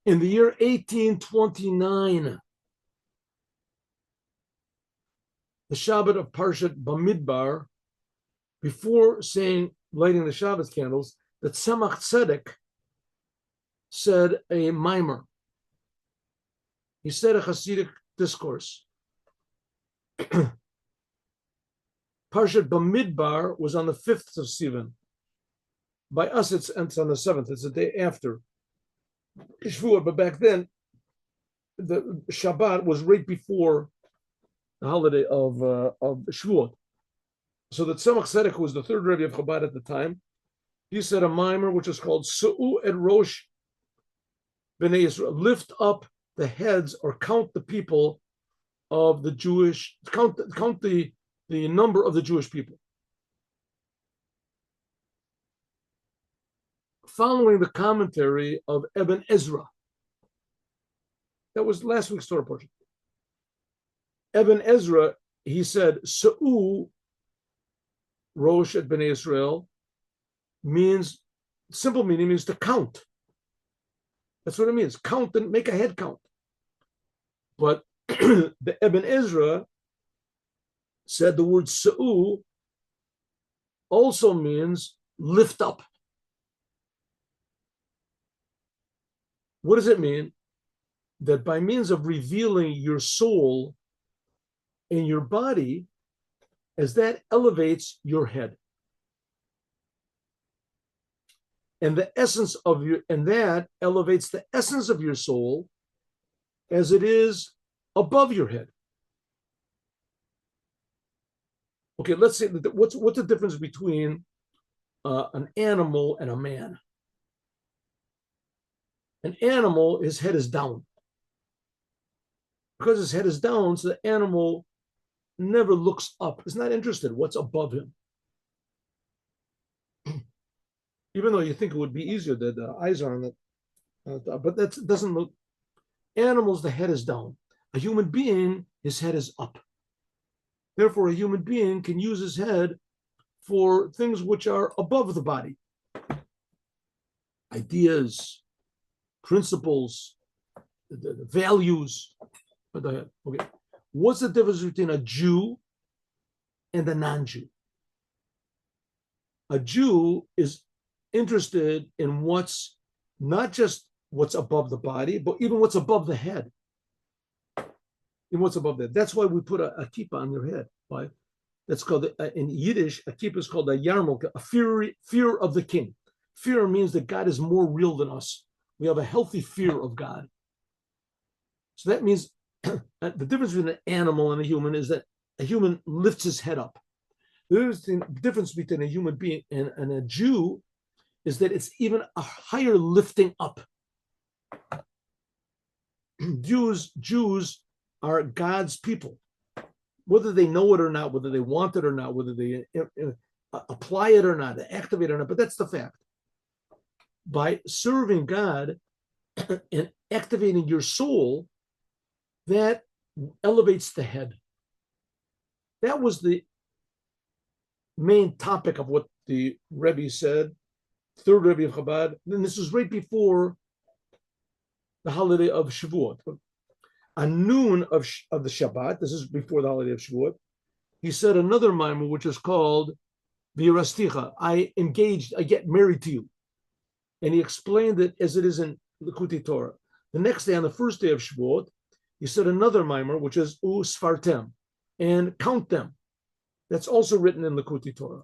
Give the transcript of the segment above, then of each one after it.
In the year 1829, the Shabbat of Parshat Bamidbar, before lighting the Shabbat candles, that Tzemach Tzedek said a mimer. He said a Hasidic discourse. Parshat Bamidbar was on the 5th of Sivan. By us, it's on the 7th. It's the day after Shavuot, but back then, the Shabbat was right before the holiday of Shavuot. So the Tzemach Tzedek, who was the third Rebbe of Chabad at the time, he said a mimer which is called Su'u et Rosh B'nai Yisrael, lift up the heads or count the people of the Jewish, count the number of the Jewish people. Following the commentary of Ibn Ezra. That was last week's Torah portion. Ibn Ezra, he said, Su'u Rosh et Bnei Yisrael means, simple meaning means to count. That's what it means. Count and make a head count. But the Ibn Ezra said the word Su'u also means lift up. What does it mean? That by means of revealing your soul in your body, as that elevates your head. And the essence of and that elevates the essence of your soul as it is above your head. Okay, let's say what's the difference between an animal and a man? An animal, his head is down. Because his head is down, so the animal never looks up. Is not interested what's above him. Even though you think it would be easier that the eyes are on it, but that doesn't look. Animals, the head is down. A human being, his head is up. Therefore, a human being can use his head for things which are above the body. Ideas, principles, the values. Okay. What's the difference between a Jew and a non-Jew? A Jew is interested in what's not just what's above the body, but even what's above the head. And what's above that. That's why we put a kippah on your head. Right? That's called, in Yiddish, a kippah is called a yarmulke, a fear of the king. Fear means that God is more real than us. We have a healthy fear of God. So that means the difference between an animal and a human is that a human lifts his head up. The difference between a human being and a Jew is that it's even a higher lifting up. Jews are God's people. Whether they know it or not, whether they want it or not, whether they apply it or not, they activate it or not, but that's the fact. By serving God and activating your soul, that elevates the head. That was the main topic of what the Rebbe said, third Rebbe of Chabad. And this was right before the holiday of Shavuot. On noon of the Shabbat, this is before the holiday of Shavuot, he said another mimer, which is called V'yirasticha, I get married to you. And he explained it as it is in Likutei Torah. The next day, on the first day of Shavuot, he said another mimer, which is Sfartem, and count them. That's also written in Likutei Torah.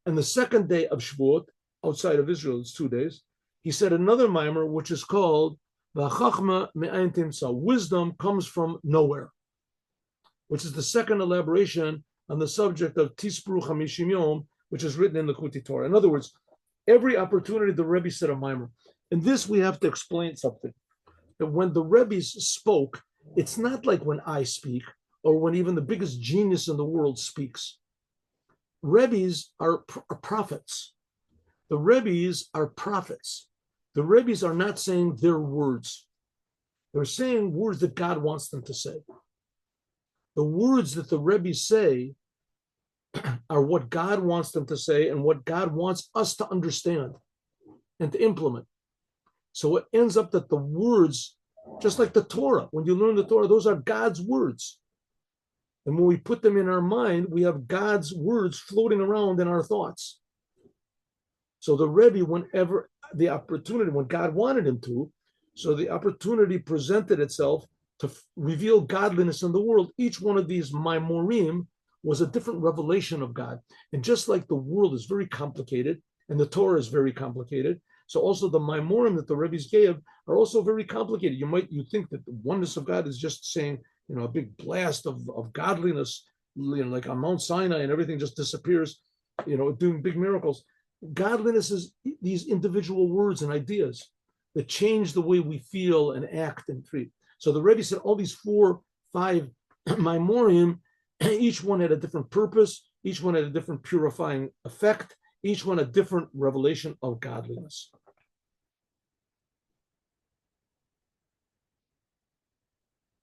And the second day of Shavuot, outside of Israel, it's 2 days, he said another mimer, which is called V'chachma me'ayin timtza, wisdom comes from nowhere, which is the second elaboration on the subject of Tispru Chamishim Yom, which is written in Likutei Torah. In other words, every opportunity the Rebbe said a mimer. In this, we have to explain something. That when the Rebbes spoke, it's not like when I speak or when even the biggest genius in the world speaks. Rebbes are prophets. The Rebbes are prophets. The Rebbes are not saying their words. They're saying words that God wants them to say. The words that the Rebbes say are what God wants them to say and what God wants us to understand and to implement. So it ends up that the words, just like the Torah, when you learn the Torah, those are God's words. And when we put them in our mind, we have God's words floating around in our thoughts. So the Rebbe, whenever the opportunity, when God wanted him to, so the opportunity presented itself to reveal godliness in the world. Each one of these Maimorim was a different revelation of God. And just like the world is very complicated, and the Torah is very complicated, so also the Maimorim that the Rebbe's gave are also very complicated. You think that the oneness of God is just saying, a big blast of godliness, like on Mount Sinai, and everything just disappears, doing big miracles. Godliness is these individual words and ideas that change the way we feel and act and treat. So the Rebbe said all these 4, 5 Maimorim, each one had a different purpose, each one had a different purifying effect, each one a different revelation of godliness.